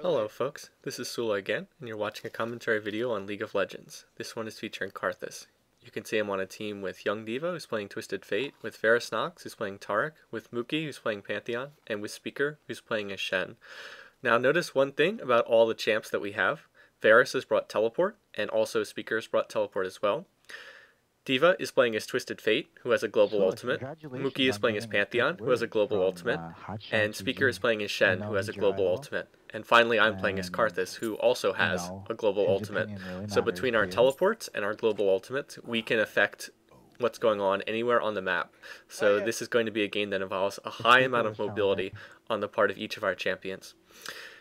Hello folks, this is Sula again, and you're watching a commentary video on League of Legends. This one is featuring Karthus. You can see I'm on a team with Young Diva, who's playing Twisted Fate, with Varus Nox, who's playing Taric, with Mookie, who's playing Pantheon, and with Speaker, who's playing as Shen. Now notice one thing about all the champs that we have. Varus has brought Teleport, and also Speaker has brought Teleport as well. Diva is playing as Twisted Fate, who has a global ultimate. Mookie is playing as Pantheon, who has a global ultimate. And Speaker is playing as Shen, who has a global ultimate. And finally, I'm playing as Karthus, who also has a global ultimate. So between our teleports and our global ultimates, we can affect what's going on anywhere on the map. So this is going to be a game that involves a high amount of mobility on the part of each of our champions.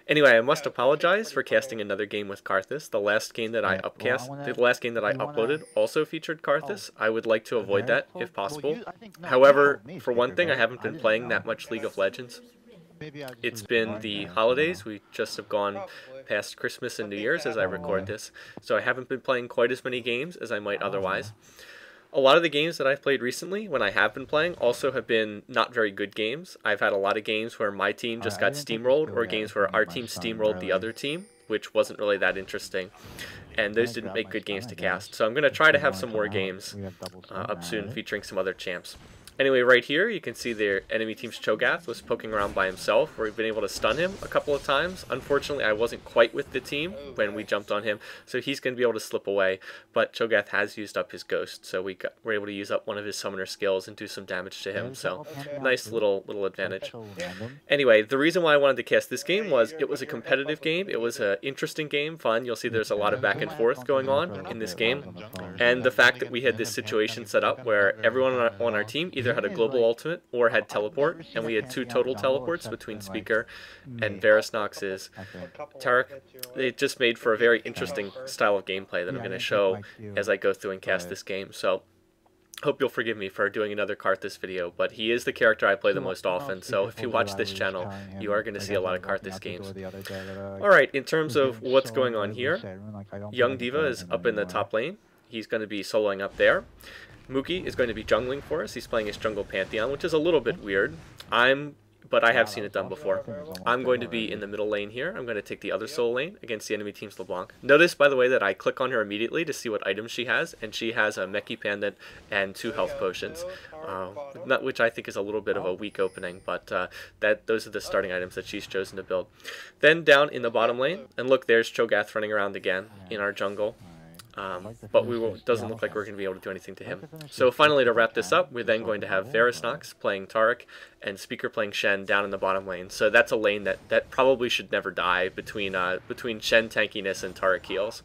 Anyway, I must apologize for casting another game with Karthus. The last game that I uploaded also featured Karthus. I would like to avoid that if possible. However, for one thing, I haven't been playing that much League of Legends. It's been the holidays. We just have gone past Christmas and New Year's as I record this, so I haven't been playing quite as many games as I might otherwise. A lot of the games that I've played recently, when I have been playing, also have been not very good games. I've had a lot of games where my team just got steamrolled, or games where our team steamrolled the other team, which wasn't really that interesting. And those didn't make good games to cast. So I'm going to try to have some more games up soon featuring some other champs. Anyway, right here, you can see the enemy team's Cho'Gath was poking around by himself. We've been able to stun him a couple of times. Unfortunately, I wasn't quite with the team when we jumped on him, so he's going to be able to slip away. But Cho'Gath has used up his ghost, so we're able to use up one of his summoner skills and do some damage to him. So nice little advantage. Anyway, the reason why I wanted to cast this game was it was a competitive game. It was an interesting game, fun. You'll see there's a lot of back and forth going on in this game. And the fact that we had this situation set up where everyone on our team either had a global ultimate or had teleport, and we had 2 total teleports between Speaker and Varus Nox's Taric. It just made for a very interesting style of gameplay that I'm going to show as I go through and cast this game. So hope you'll forgive me for doing another Karthus video, but he is the character I play the most often, so if you watch this channel, you are going to see a lot of Karthus games. Alright, in terms of what's going on here, Young Diva is up in the top lane. He's going to be soloing up there. Mookie is going to be jungling for us. He's playing his jungle Pantheon, which is a little bit weird. But I have seen it done before. I'm going to be in the middle lane here. I'm going to take the other solo lane against the enemy team's Leblanc. Notice, by the way, that I click on her immediately to see what items she has, and she has a Meki Pendant and 2 health potions, which I think is a little bit of a weak opening, but those are the starting items that she's chosen to build. Then down in the bottom lane, and look, there's Cho'Gath running around again in our jungle. But it doesn't look like we're going to be able to do anything to him. So finally, to wrap this up, we're then going to have Varus Nox playing Taric and Speaker playing Shen down in the bottom lane. So that's a lane that probably should never die between Shen tankiness and Taric heals.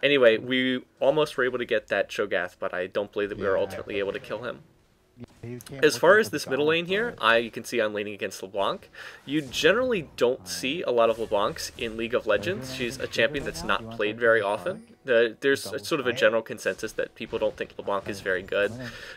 Anyway, we almost were able to get that Cho'Gath, but I don't believe that we were ultimately able to kill him. As far as this middle lane here, you can see I'm laning against Leblanc. You generally don't see a lot of Leblancs in League of Legends. She's a champion that's not played very often. There's sort of a general consensus that people don't think Leblanc is very good.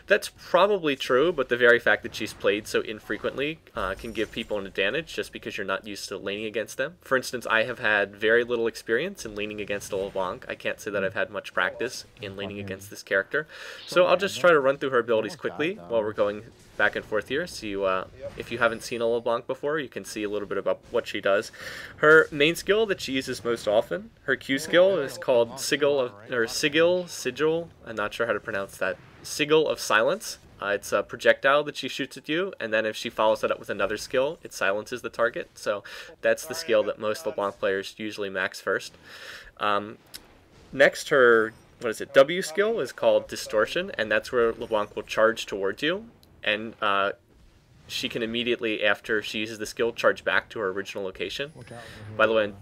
That's probably true, but the very fact that she's played so infrequently can give people an advantage just because you're not used to laning against them. For instance, I have had very little experience in laning against a Leblanc. I can't say that I've had much practice in laning against this character. So I'll just try to run through her abilities quickly while we're going back and forth here. So if you haven't seen a LeBlanc before, you can see a little bit about what she does. Her main skill that she uses most often, her Q skill, is called Sigil, I'm not sure how to pronounce that. Sigil of Silence. It's a projectile that she shoots at you, and then if she follows that up with another skill, it silences the target. So that's the skill that most LeBlanc players usually max first. Next, her W skill is called Distortion, and that's where LeBlanc will charge towards you, and she can immediately, after she uses the skill, charge back to her original location. By the way, I'm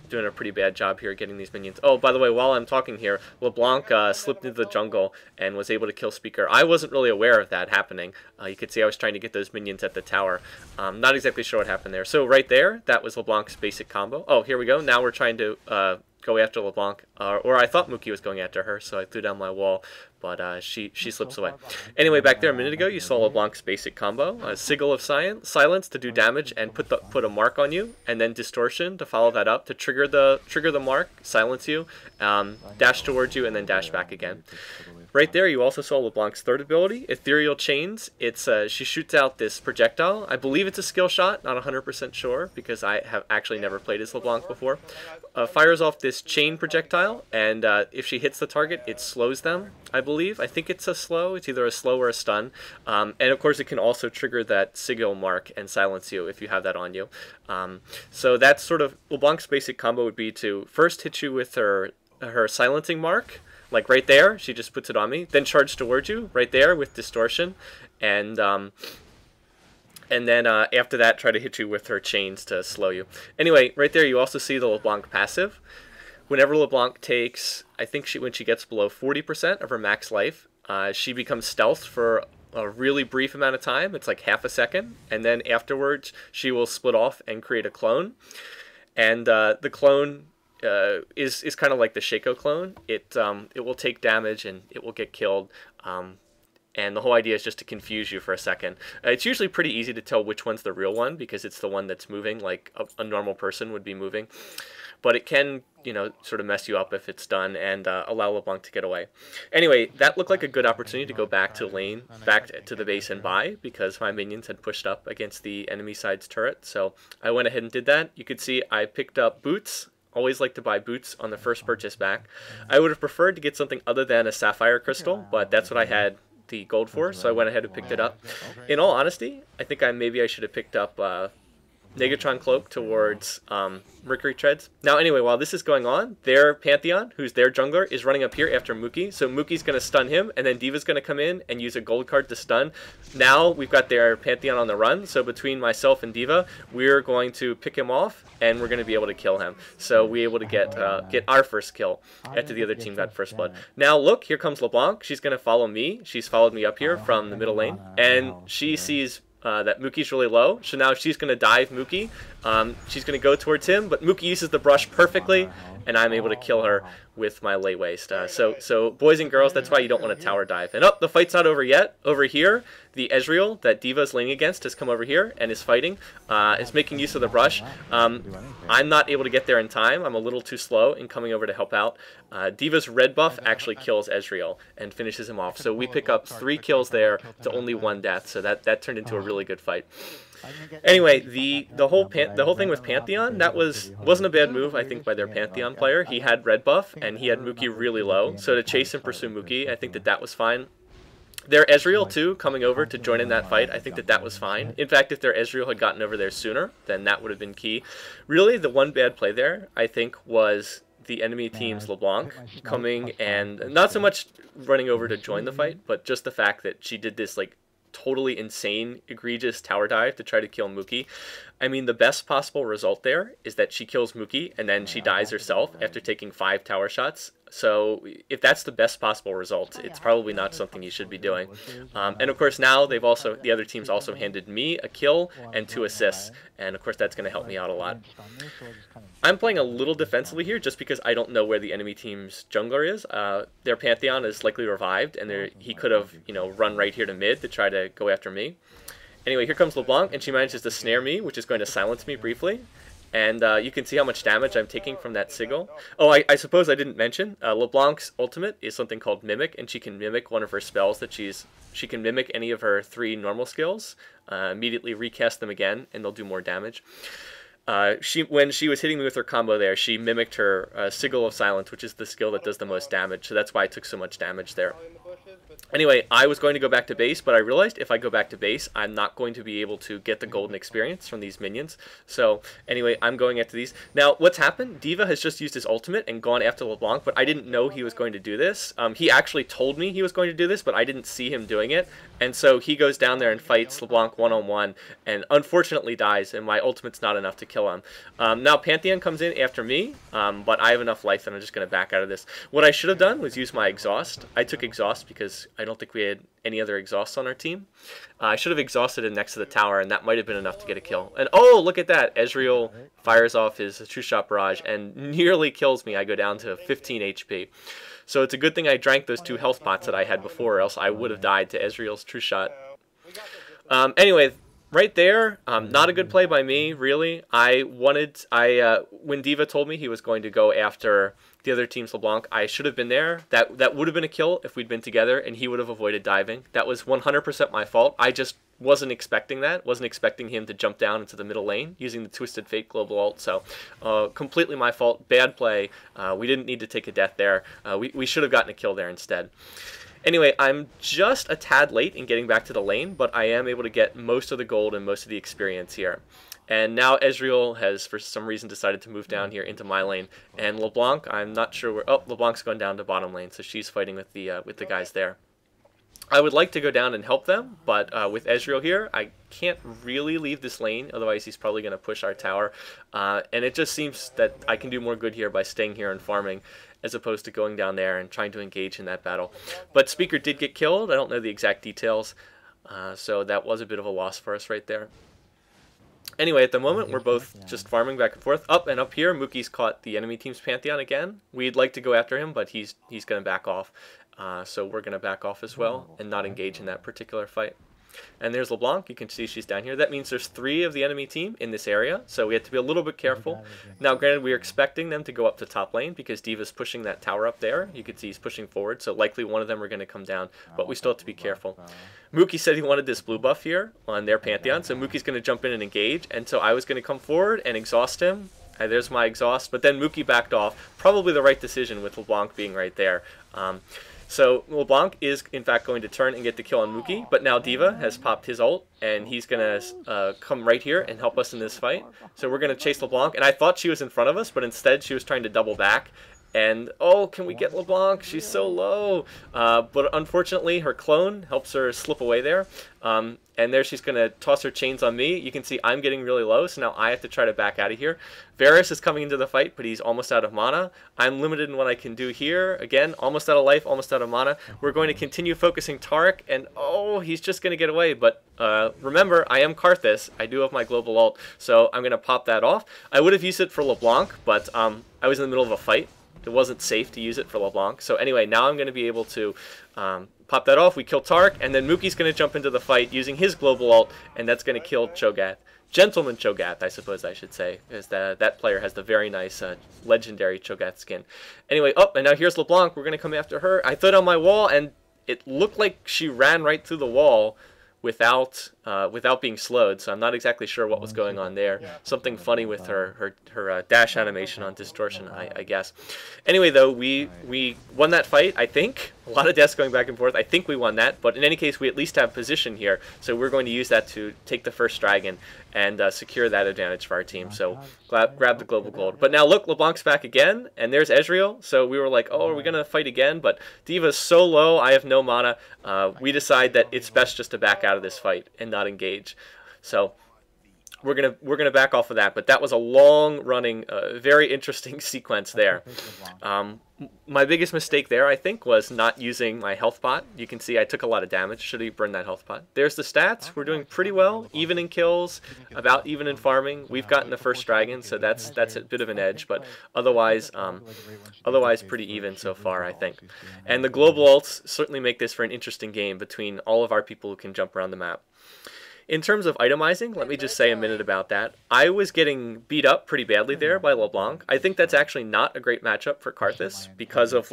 doing a pretty bad job here getting these minions. Oh, by the way, while I'm talking here, Leblanc slipped into the jungle and was able to kill Speaker. I wasn't really aware of that happening. You could see I was trying to get those minions at the tower. Not exactly sure what happened there. So right there, that was Leblanc's basic combo. Oh, here we go. Now we're trying to go after Leblanc, or I thought Mookie was going after her, so I threw down my wall, but she slips away. Anyway, back there a minute ago, you saw LeBlanc's basic combo: Sigil of Silence to do damage and put a mark on you, and then Distortion to follow that up to trigger the mark, silence you, dash towards you, and then dash back again. Right there, you also saw LeBlanc's third ability, Ethereal Chains. It's she shoots out this projectile. I believe it's a skill shot, not 100% sure, because I have actually never played as LeBlanc before. Fires off this chain projectile, and if she hits the target, it slows them, I believe. I think it's a slow. It's either a slow or a stun. And of course, it can also trigger that Sigil mark and silence you if you have that on you. So that's sort of LeBlanc's basic combo would be to first hit you with her silencing mark, like right there, she just puts it on me. Then charge towards you, right there, with Distortion, and then after that, try to hit you with her chains to slow you. Anyway, right there, you also see the LeBlanc passive. Whenever LeBlanc takes, I think when she gets below 40% of her max life, she becomes stealth for a really brief amount of time. It's like half a second, and then afterwards, she will split off and create a clone. And the clone is kind of like the Shaco clone. It will take damage and it will get killed. And the whole idea is just to confuse you for a second. It's usually pretty easy to tell which one's the real one because it's the one that's moving, like a normal person would be moving. But it can, sort of mess you up if it's done and allow LeBlanc to get away. Anyway, that looked like a good opportunity to go back to lane, back to the base and buy because my minions had pushed up against the enemy side's turret. So I went ahead and did that. You could see I picked up boots. Always like to buy boots on the first purchase back. I would have preferred to get something other than a sapphire crystal, but that's what I had the gold for, so I went ahead and picked it up. In all honesty, I think maybe I should have picked up Negatron Cloak towards Mercury Treads. Now anyway, while this is going on, their Pantheon, who's their jungler, is running up here after Mookie. So Mookie's going to stun him, and then D.Va's going to come in and use a gold card to stun. Now we've got their Pantheon on the run, so between myself and D.Va, we're going to pick him off, and we're going to be able to kill him. So we're able to get our first kill after the other team got first blood. Now look, here comes LeBlanc. She's going to follow me. She's followed me up here from the middle lane, and she sees that Mookie's really low, so now she's going to dive Mookie. She's going to go towards him, but Mookie uses the brush perfectly, and I'm able to kill her with my lay waste. So boys and girls, that's why you don't want to tower dive. And the fight's not over yet. Over here, the Ezreal that D.Va's laning against has come over here and is fighting, is making use of the brush. I'm not able to get there in time. I'm a little too slow in coming over to help out. D.Va's red buff actually kills Ezreal and finishes him off. So we pick up 3 kills there to only 1 death. So that turned into a really good fight. Anyway, the whole thing with Pantheon, that wasn't a bad move, I think, by their Pantheon player. He had red buff, and he had Mookie really low. So to chase and pursue Mookie, I think that was fine. Their Ezreal, too, coming over to join in that fight, I think that was fine. In fact, if their Ezreal had gotten over there sooner, then that would have been key. Really, the one bad play there, I think, was the enemy team's LeBlanc coming and not so much running over to join the fight, but just the fact that she did this, like, totally insane, egregious tower dive to try to kill Mookie. I mean, the best possible result there is that she kills Mookie and then she dies herself after taking 5 tower shots. So if that's the best possible result, it's probably not something you should be doing. And of course now the other team's also handed me a kill and 2 assists, and of course that's going to help me out a lot. I'm playing a little defensively here just because I don't know where the enemy team's jungler is. Their Pantheon is likely revived, and he could have run right here to mid to try to go after me. Anyway, here comes LeBlanc, and she manages to snare me, which is going to silence me briefly. And you can see how much damage I'm taking from that Sigil. Oh, I suppose I didn't mention, LeBlanc's ultimate is something called Mimic, and she can mimic one of her spells that she can mimic any of her 3 normal skills, immediately recast them again, and they'll do more damage. When she was hitting me with her combo there, she mimicked her Sigil of Silence, which is the skill that does the most damage, so that's why I took so much damage there. Anyway, I was going to go back to base, but I realized if I go back to base, I'm not going to be able to get the golden experience from these minions. So anyway, I'm going after these. Now, what's happened? D.Va has just used his ultimate and gone after LeBlanc, but I didn't know he was going to do this. He actually told me he was going to do this, but I didn't see him doing it. And so he goes down there and fights LeBlanc one-on-one, and unfortunately dies, and my ultimate's not enough to kill him. Now, Pantheon comes in after me, but I have enough life that I'm just going to back out of this. What I should have done was use my exhaust. I took exhaust because I don't think we had any other exhausts on our team. I should have exhausted it next to the tower, and that might have been enough to get a kill. And oh, look at that! Ezreal fires off his two-shot barrage and nearly kills me. I go down to 15 HP. So it's a good thing I drank those 2 health pots that I had before, or else I would have died to Ezreal's True Shot. Anyway, right there, not a good play by me, really. When D.Va told me he was going to go after the other team's Leblanc, I should have been there. That would have been a kill if we'd been together, and he would have avoided diving. That was 100% my fault. I just wasn't expecting that. Wasn't expecting him to jump down into the middle lane using the Twisted Fate global ult. So completely my fault. Bad play. We didn't need to take a death there. We should have gotten a kill there instead. Anyway, I'm just a tad late in getting back to the lane, but I am able to get most of the gold and most of the experience here. And now Ezreal has, for some reason, decided to move down here into my lane. And Leblanc, I'm not sure where... Oh, LeBlanc's gone down to bottom lane, so she's fighting with the guys there. I would like to go down and help them, but with Ezreal here, I can't really leave this lane, otherwise he's probably going to push our tower. And it just seems that I can do more good here by staying here and farming, as opposed to going down there and trying to engage in that battle. But Speaker did get killed. I don't know the exact details, so that was a bit of a loss for us right there. Anyway, at the moment, we're both just farming back and forth. Up and up here, Mookie's caught the enemy team's Pantheon again. We'd like to go after him, but he's going to back off. So we're going to back off as well and not engage in that particular fight. And there's LeBlanc. You can see she's down here. That means there's 3 of the enemy team in this area, so we have to be a little bit careful. Now, granted, we are expecting them to go up to top lane because D.Va's pushing that tower up there. You can see he's pushing forward, so likely one of them are going to come down, but we still have to be careful. Mookie said he wanted this blue buff here on their Pantheon, so Mookie's going to jump in and engage, and so I was going to come forward and exhaust him. There's my exhaust, but then Mookie backed off. Probably the right decision with LeBlanc being right there. So LeBlanc is, in fact, going to turn and get the kill on Mookie, but now D.Va has popped his ult, and he's going to come right here and help us in this fight. So we're going to chase LeBlanc, and I thought she was in front of us, but instead she was trying to double back. And, oh, can we get LeBlanc? She's so low. But unfortunately, her clone helps her slip away there. And there she's going to toss her chains on me. You can see I'm getting really low, so now I have to try to back out of here. Varus is coming into the fight, but he's almost out of mana. I'm limited in what I can do here. Again, almost out of life, almost out of mana. We're going to continue focusing Taric, and, oh, he's just going to get away. But remember, I am Karthus. I do have my global ult, so I'm going to pop that off. I would have used it for LeBlanc, but I was in the middle of a fight. It wasn't safe to use it for LeBlanc. So anyway, now I'm going to be able to pop that off. We kill Taric, and then Mookie's going to jump into the fight using his global ult, and that's going to kill Cho'Gath. Gentleman Cho'Gath, I suppose I should say, because that player has the very nice legendary Cho'Gath skin. Anyway, and now here's LeBlanc. We're going to come after her. I threw it on my wall, and it looked like she ran right through the wall without being slowed, so I'm not exactly sure what was going on there. Something funny with her dash animation on distortion, I guess. Anyway, though, we won that fight, I think. A lot of deaths going back and forth. I think we won that, but in any case, we at least have position here, so we're going to use that to take the first dragon and secure that advantage for our team. So grab the global gold. But now look, LeBlanc's back again, and there's Ezreal. So we were like, oh, are we going to fight again? But D.Va's so low, I have no mana. We decide that it's best just to back out of this fight and not engage. So we're gonna back off of that. But that was a long-running, very interesting sequence there. My biggest mistake there, I think, was not using my health pot. You can see I took a lot of damage. Should have burned that health pot. There's the stats. We're doing pretty well, even in kills, about even in farming. We've gotten the first dragon, so that's a bit of an edge. But otherwise pretty even so far, I think. And the global ults certainly make this for an interesting game between all of our people who can jump around the map. In terms of itemizing, let me just say a minute about that. I was getting beat up pretty badly there by LeBlanc. I think that's actually not a great matchup for Karthus because of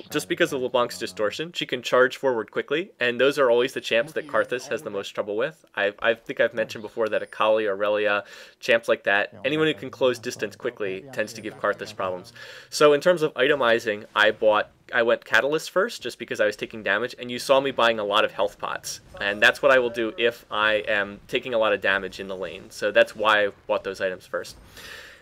LeBlanc's distortion. She can charge forward quickly, and those are always the champs that Karthus has the most trouble with. I think I've mentioned before that Akali, Aurelia, champs like that, anyone who can close distance quickly tends to give Karthus problems. So in terms of itemizing, I went Catalyst first just because I was taking damage, and you saw me buying a lot of health pots. And that's what I will do if I am taking a lot of damage in the lane. So that's why I bought those items first.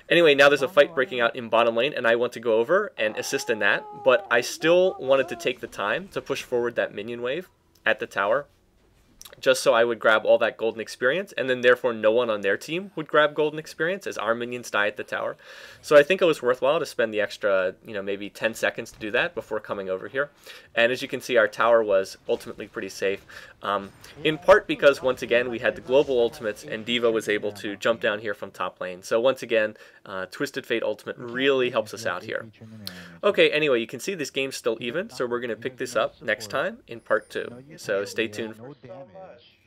Anyway, now there's a fight breaking out in bottom lane, and I want to go over and assist in that. But I still wanted to take the time to push forward that minion wave at the tower. just so I would grab all that golden experience, and then therefore no one on their team would grab golden experience as our minions die at the tower. So I think it was worthwhile to spend the extra, maybe 10 seconds to do that before coming over here. And as you can see, our tower was ultimately pretty safe, in part because, once again, we had the global ultimates, and D.Va was able to jump down here from top lane. So once again, Twisted Fate ultimate really helps us out here. Okay, anyway, you can see this game's still even, so we're going to pick this up next time in part 2. So stay tuned. No damage.